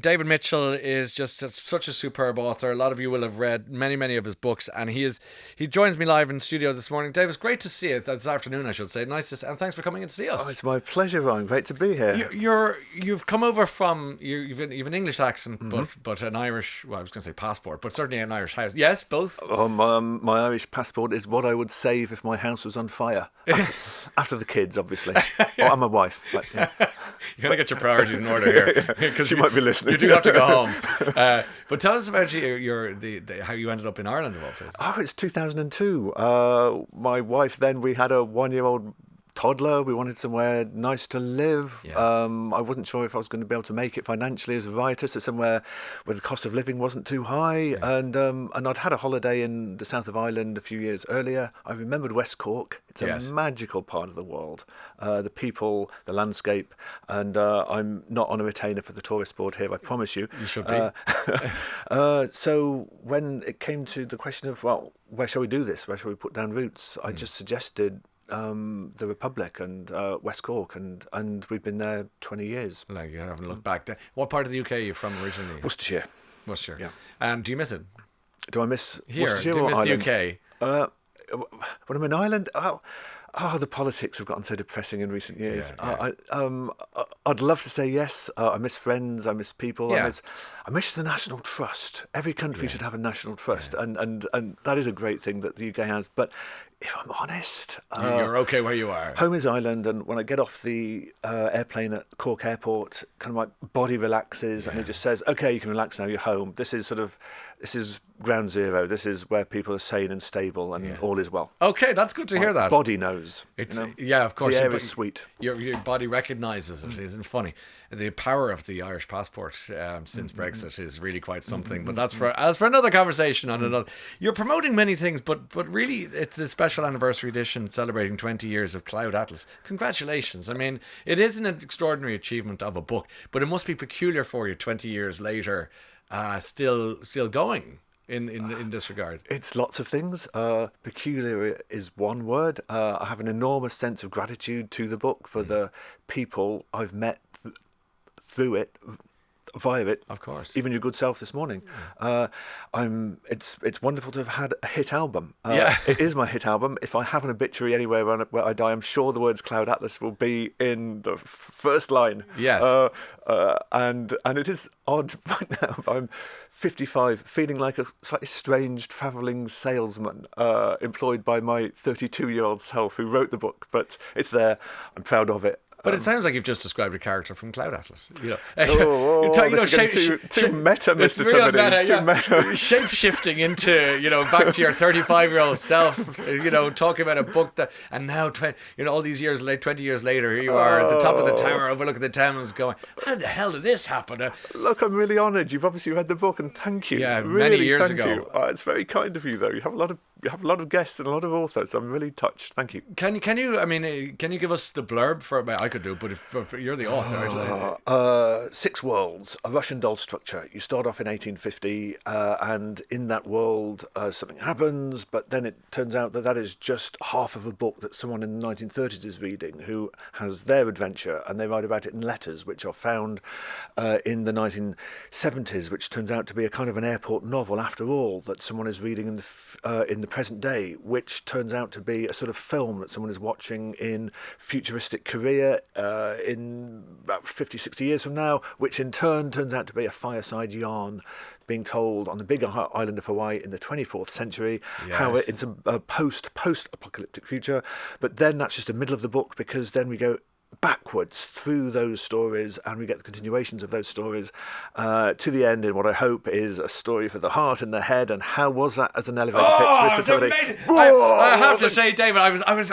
David Mitchell is just such a superb author. A lot of you will have read many of his books, and he joins me live in studio this morning. Dave, it's great to see you. This afternoon, I should say. Nice to see, and thanks for coming in to see us. Oh, it's my pleasure, Ryan. Great to be here. You've come over from you've an English accent, but an Irish. Well, I was going to say passport, but certainly an Irish house. Yes, both. My Irish passport is what I would save if my house was on fire. After the kids, obviously. Yeah. And my wife. But, yeah. You got to get your priorities in order here. Yeah. She might be listening. You do have to go home. But tell us about how you ended up in Ireland of all places. Oh, it's 2002. My wife, then we had a 1-year-old toddler. We wanted somewhere nice to live. Yeah. I wasn't sure if I was going to be able to make it financially as a writer, so somewhere where the cost of living wasn't too high. Yeah. And I'd had a holiday in the south of Ireland a few years earlier. I remembered West Cork. It's a magical part of the world. The people, the landscape, and I'm not on a retainer for the tourist board here, I promise you. You should be. So when it came to the question of, well, where shall we do this? Where shall we put down roots? I just suggested the Republic and West Cork, and we've been there 20 years. Like, you haven't looked back. What part of the UK are you from originally? Worcestershire. Yeah. And do you miss it? Do I miss here? Worcestershire Do you miss Ireland? the UK? When I'm in Ireland, the politics have gotten so depressing in recent years. Yeah. I'd love to say yes. I miss friends. I miss people. Yeah. I miss the national trust. Every country should have a national trust, and that is a great thing that the UK has. But if I'm honest, you're okay where you are. Home is Ireland, and when I get off the airplane at Cork Airport, kind of my body relaxes, and it just says, "Okay, you can relax now. You're home." This is ground zero. This is where people are sane and stable, and all is well. Okay, that's good to hear that. Body knows. It's of course. The air is sweet. Your body recognises it. Isn't it funny? The power of the Irish passport since Brexit is really quite something. But that's for another conversation on another. You're promoting many things, but really, it's the special anniversary edition celebrating 20 years of Cloud Atlas. Congratulations! I mean, it is an extraordinary achievement of a book, but it must be peculiar for you 20 years later, still going. In this regard, it's lots of things. Peculiar is one word. I have an enormous sense of gratitude to the book for the people I've met through it, via it. Of course. Even your good self this morning. It's wonderful to have had a hit album. It is my hit album. If I have an obituary anywhere where I die, I'm sure the words Cloud Atlas will be in the first line. Yes. And it is odd right now. I'm 55, feeling like a slightly strange travelling salesman employed by my 32-year-old self who wrote the book. But it's there. I'm proud of it. But it sounds like you've just described a character from Cloud Atlas. Too meta, Mr. Tubridy. Too meta. Shape-shifting into, back to your 35-year-old self, talking about a book that, and now, all these years, 20 years later, here you are at the top of the tower overlooking the Thames going, how the hell did this happen? Look, I'm really honoured. You've obviously read the book, and thank you. Yeah, really, many years ago. It's very kind of you, though. You have a lot of guests and a lot of authors. I'm really touched. Thank you. Can you give us the blurb for? I could do, but if you're the author, 6 worlds, a Russian doll structure. You start off in 1850, and in that world, something happens, but then it turns out that is just half of a book that someone in the 1930s is reading, who has their adventure, and they write about it in letters, which are found in the 1970s, which turns out to be a kind of an airport novel, after all, that someone is reading in the present day, which turns out to be a sort of film that someone is watching in futuristic Korea in about 50, 60 years from now, which in turn turns out to be a fireside yarn being told on the big island of Hawaii in the 24th century, how it's a post-apocalyptic future. But then that's just the middle of the book, because then we go backwards through those stories, and we get the continuations of those stories to the end in what I hope is a story for the heart and the head. And how was that as an elevator pitch, Mr. Tubridy? I have to say, David, I was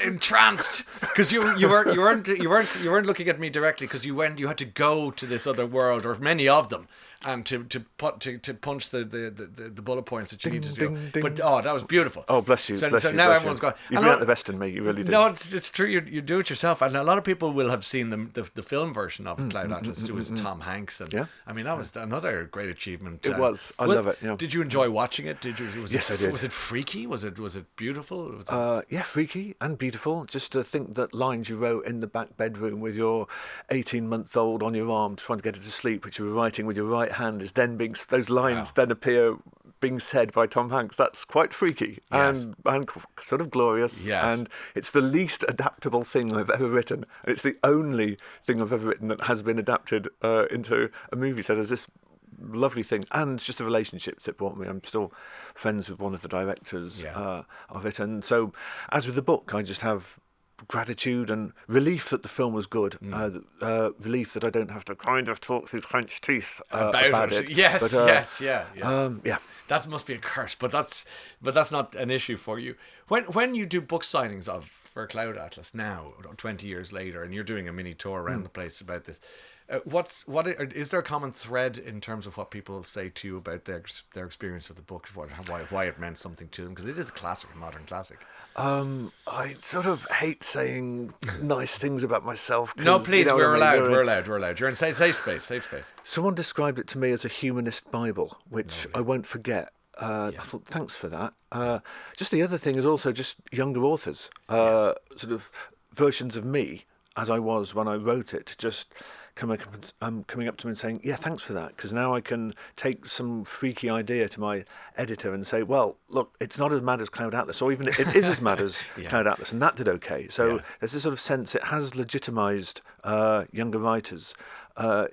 entranced, because you weren't looking at me directly, because you had to go to this other world, or many of them, and to punch the bullet points that you need to do. Ding. But that was beautiful. Oh, bless you. So bless you, now bless everyone's you. gone. You bring out the best in me. You really do. No, it's true. You do it yourself. And a lot of people will have seen the film version of Cloud Atlas. It was Tom Hanks, and Yeah. I mean that was another great achievement. It was. I love it. Yeah. Did you enjoy watching it? Yes, I did. Was it freaky? Was it beautiful? Yeah, freaky and beautiful. Just to think that lines you wrote in the back bedroom with your 18-month-old on your arm trying to get her to sleep, which you were writing with your right hand, is then being those lines then appear being said by Tom Hanks. That's quite freaky and sort of glorious. Yes. And it's the least adaptable thing I've ever written. And it's the only thing I've ever written that has been adapted into a movie. So there's this lovely thing, and just the relationships it brought me. I'm still friends with one of the directors of it. And so, as with the book, I just have gratitude and relief that the film was good. Relief that I don't have to kind of talk through clenched teeth about it. Yes, but, yes, yeah. Yeah. That must be a curse, but that's not an issue for you. When you do book signings for Cloud Atlas now, 20 years later, and you're doing a mini tour around the place about this, is there a common thread in terms of what people say to you about their experience of the book, why it meant something to them? Because it is a classic, a modern classic. I sort of hate saying nice things about myself. No, please, we're allowed. You're in safe space. Someone described it to me as a humanist Bible, which I won't forget. I thought, thanks for that. Just the other thing is also just younger authors, sort of versions of me as I was when I wrote it, just coming up to me and saying, yeah, thanks for that, because now I can take some freaky idea to my editor and say, well, look, it's not as mad as Cloud Atlas, or even it is as mad as Cloud Atlas, and that did okay. So there's this sort of sense it has legitimised younger writers,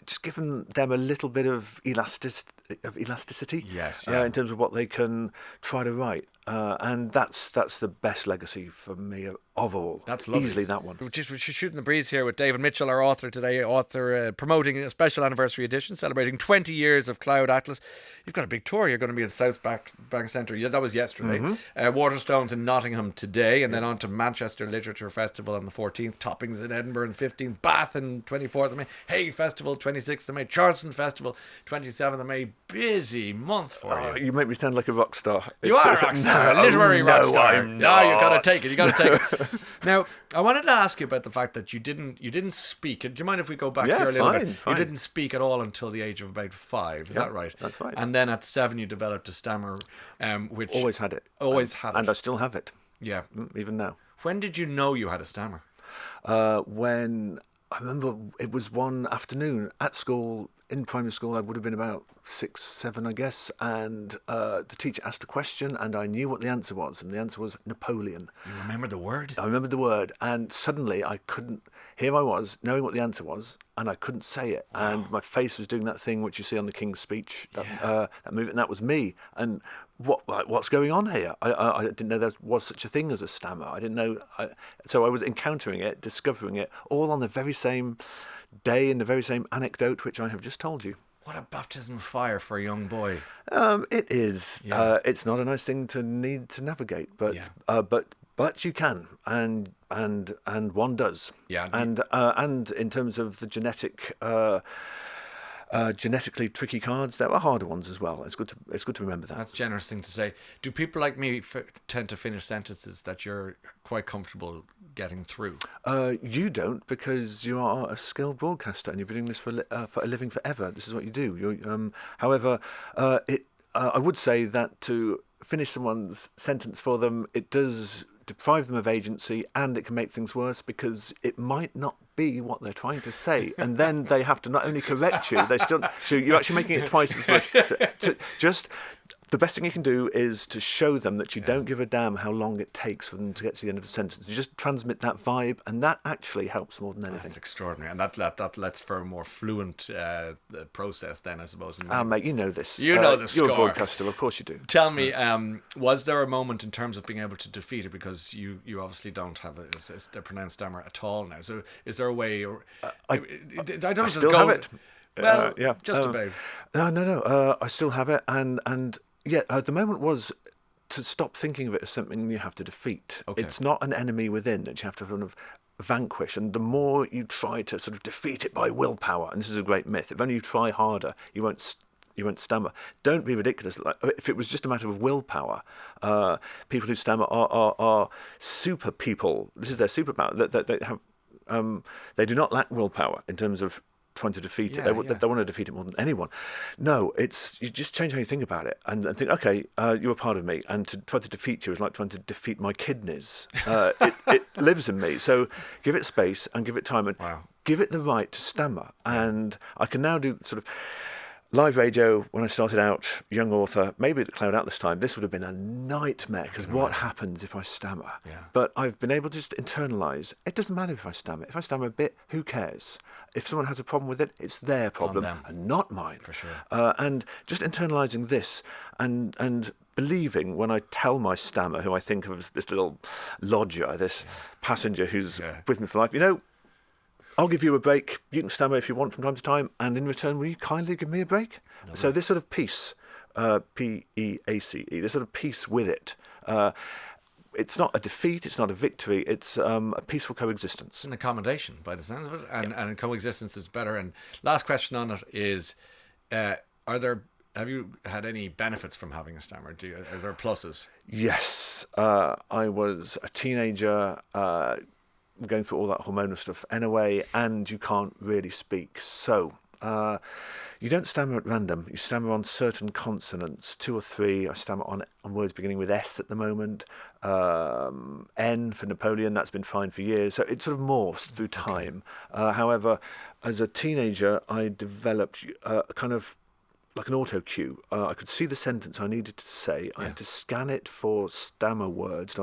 just given them a little bit of elasticity in terms of what they can try to write. And that's the best legacy for me of all. That's lovely. Easily that one. We're shooting the breeze here with David Mitchell, our author today, promoting a special anniversary edition celebrating 20 years of Cloud Atlas. You've got a big tour. You're going to be at South Bank Centre. Yeah, that was yesterday. Waterstones in Nottingham today, and then on to Manchester Literature Festival on the 14th, Toppings in Edinburgh on 15th, Bath on 24th of May, Hay Festival 26th of May, Charleston Festival 27th of May. Busy month for you. You make me sound like a rock star. You are a rock star, a literary rock star. I'm no, you got to take it. You got to take it. Now, I wanted to ask you about the fact that you didn't speak. Do you mind if we go back here a little bit? Fine. You didn't speak at all until the age of about 5. Is that right? That's right. And then at 7, you developed a stammer, which always had it. And I still have it. Yeah, even now. When did you know you had a stammer? When I remember it was one afternoon at school. In primary school, I would have been about 6, 7, I guess, and the teacher asked a question, and I knew what the answer was, and the answer was Napoleon. You remember the word? I remembered the word, and suddenly I couldn't. Here I was, knowing what the answer was, and I couldn't say it, and my face was doing that thing which you see on the King's Speech, that movie, and that was me. And what's going on here? I didn't know there was such a thing as a stammer. I didn't know. So I was encountering it, discovering it, all on the very same day in the very same anecdote which I have just told you. What a baptism of fire for a young boy. It is. It's not a nice thing to need to navigate, but you can, and one does. Yeah. And in terms of the genetically tricky cards, there are harder ones as well. It's good to remember that. That's a generous thing to say. Do people like me tend to finish sentences that you're quite comfortable getting through? You don't, because you are a skilled broadcaster and you've been doing this for a living forever. This is what you do. However, I would say that to finish someone's sentence for them, it does deprive them of agency, and it can make things worse because it might not be what they're trying to say, and then they have to not only correct you, so you're actually making it twice as much. Just the best thing you can do is to show them that you don't give a damn how long it takes for them to get to the end of the sentence. You just transmit that vibe, and that actually helps more than anything. That's extraordinary, and that lets for a more fluent process then, I suppose. Mate, you know this. You know the score. You're a broadcaster, of course you do. Tell me, was there a moment in terms of being able to defeat it, because you obviously don't have a pronounced stammer at all now, so is there a way, or I still have it. Well, just about. No. I still have it, and the moment was to stop thinking of it as something you have to defeat. Okay. It's not an enemy within that you have to sort of vanquish, and the more you try to sort of defeat it by willpower, and this is a great myth, if only you try harder, you won't stammer. Don't be ridiculous. Like, if it was just a matter of willpower, people who stammer are super people. This is their superpower. They have They do not lack willpower in terms of trying to defeat it. They want to defeat it more than anyone. No, it's you just change how you think about it and think, okay, you're a part of me, and to try to defeat you is like trying to defeat my kidneys. It lives in me. So give it space and give it time and give it the right to stammer. And I can now do sort of live radio. When I started out, young author, maybe at the Cloud Atlas time, this would have been a nightmare, because what happens if I stammer? But I've been able to just internalise. It doesn't matter if I stammer. If I stammer a bit, who cares? If someone has a problem with it, it's their problem and not mine. For sure. And just internalising this and believing when I tell my stammer, who I think of as this little lodger, this passenger who's with me for life, I'll give you a break. You can stammer if you want from time to time, and in return, will you kindly give me a break? So this sort of peace, P-E-A-C-E, this sort of peace with it. It's not a defeat, it's not a victory, it's a peaceful coexistence. It's an accommodation, by the sounds of it, and coexistence is better. And last question on it is, have you had any benefits from having a stammer? Are there pluses? Yes. I was a teenager, going through all that hormonal stuff anyway, and you can't really speak. So you don't stammer at random. You stammer on certain consonants, 2 or 3. I stammer on words beginning with S at the moment. N for Napoleon, that's been fine for years. So it sort of morphs through time. However, as a teenager, I developed kind of like an auto cue. I could see the sentence I needed to say. I had to scan it for stammer words that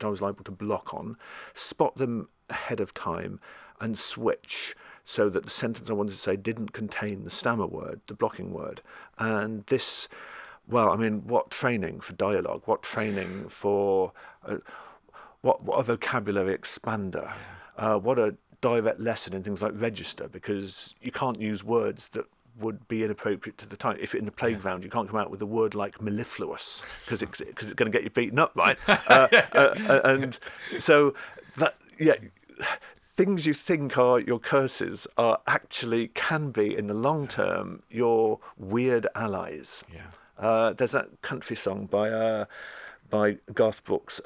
I was liable to block on, spot them ahead of time, and switch so that the sentence I wanted to say didn't contain the stammer word, the blocking word. And this, well, I mean, what training for dialogue? What training for what a vocabulary expander? What a direct lesson in things like register, because you can't use words that would be inappropriate to the time. If in the playground you can't come out with a word like mellifluous because it's going to get you beaten up, right? And so that things you think are your curses are actually can be in the long term your weird allies. There's that country song by Garth Brooks.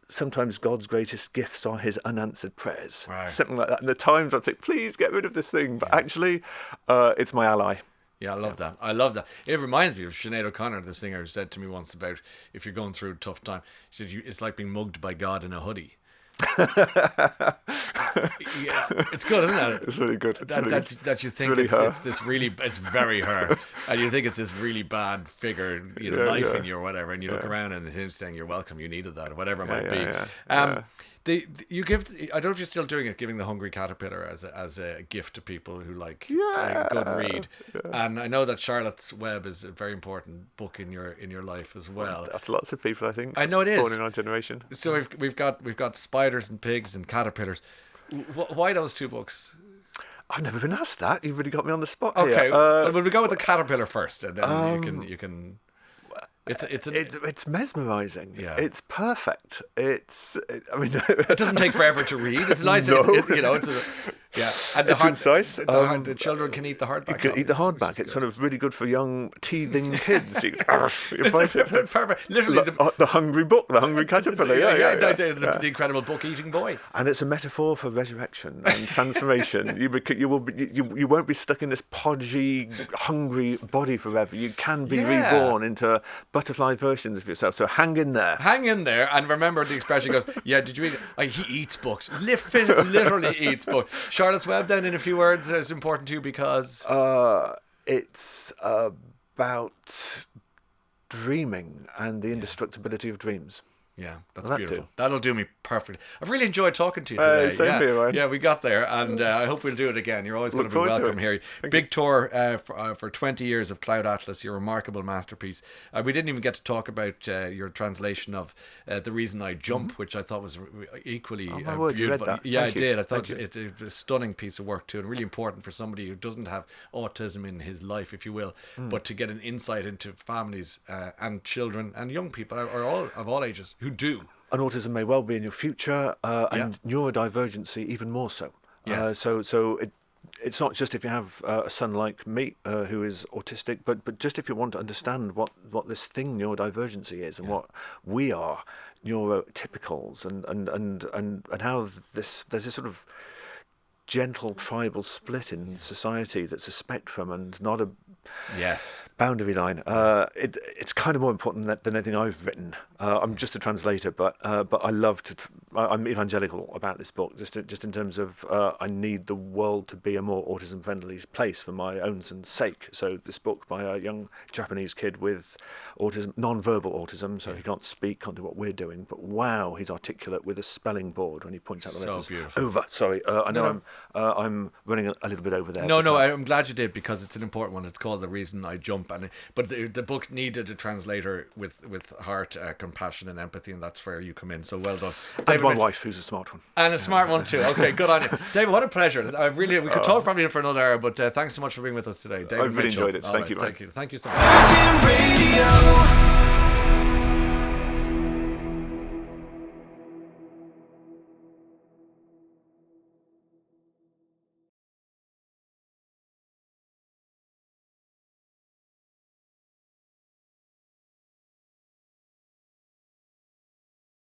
Sometimes God's greatest gifts are his unanswered prayers. Something like that. And the times I'd say, please get rid of this thing. But actually, it's my ally. Yeah, I love that. I love that. It reminds me of Sinead O'Connor, the singer, who said to me once about if you're going through a tough time, she said, it's like being mugged by God in a hoodie. It's good, isn't it? It's really good. That you think it's very her, and you think it's this really bad figure, knifing you or whatever, and you look around and it's saying you're welcome, you needed that, or whatever it might be. You give. I don't know if you're still doing it, giving the Hungry Caterpillar as a gift to people who like a good read. And I know that Charlotte's Web is a very important book in your life as well. That's lots of people, I think. I know it is. Born in our generation. So we've got spiders and pigs and caterpillars. Why those 2 books? I've never been asked that. You've really got me on the spot. Okay, here. well, we go with the caterpillar first, and then you can. It's mesmerising. Yeah. It's perfect. It doesn't take forever to read. It's nice. No. And it's concise. The children can eat the hardback. You can eat the hardback. It's sort of really good for young teething kids. You're perfect. Literally, the hungry book, the hungry caterpillar. The incredible book-eating boy. And it's a metaphor for resurrection and transformation. You won't be stuck in this podgy, hungry body forever. You can be reborn into butterfly versions of yourself. So hang in there. Hang in there, and remember the expression goes, did you read it? He eats books. Literally eats books. Charlotte's Web, then, in a few words, is important to you because... it's about dreaming and the indestructibility of dreams. Yeah, that's beautiful. That'll do me perfect. I've really enjoyed talking to you today. Same here, Ryan. Yeah, we got there, and I hope we'll do it again. You're always going to be welcome here. Big tour for 20 years of Cloud Atlas, your remarkable masterpiece. We didn't even get to talk about your translation of The Reason I Jump, which I thought was equally beautiful. You read that. I did. I thought it was a stunning piece of work too, and really important for somebody who doesn't have autism in his life, if you will, but to get an insight into families and children and young people, or of all ages, who do. And autism may well be in your future, and neurodivergency even more so. Yes. So it's not just if you have a son like me who is autistic, but just if you want to understand what this thing neurodivergency is and what we are, neurotypicals, and how there's this sort of gentle tribal split in society that's a spectrum and not a Yes. boundary line. It's kind of more important than anything I've written. I'm just a translator, but I love to. I'm evangelical about this book, just in terms of I need the world to be a more autism-friendly place for my own son's sake. So this book by a young Japanese kid with autism, non-verbal autism, so he can't speak, can't do what we're doing, but wow, he's articulate with a spelling board when he points out the letters. Beautiful. Over. Sorry, I know I'm running a little bit over there. No, I'm glad you did, because it's an important one. It's called The Reason I Jump, but the book needed a translator with heart, compassion, and empathy, and that's where you come in. So well done, David. And my wife, who's a smart one, and a smart one too. Okay, good on you, David. What a pleasure. We could talk probably for another hour, but thanks so much for being with us today, David. I've really enjoyed it. Thank you, Ryan. Thank you so much.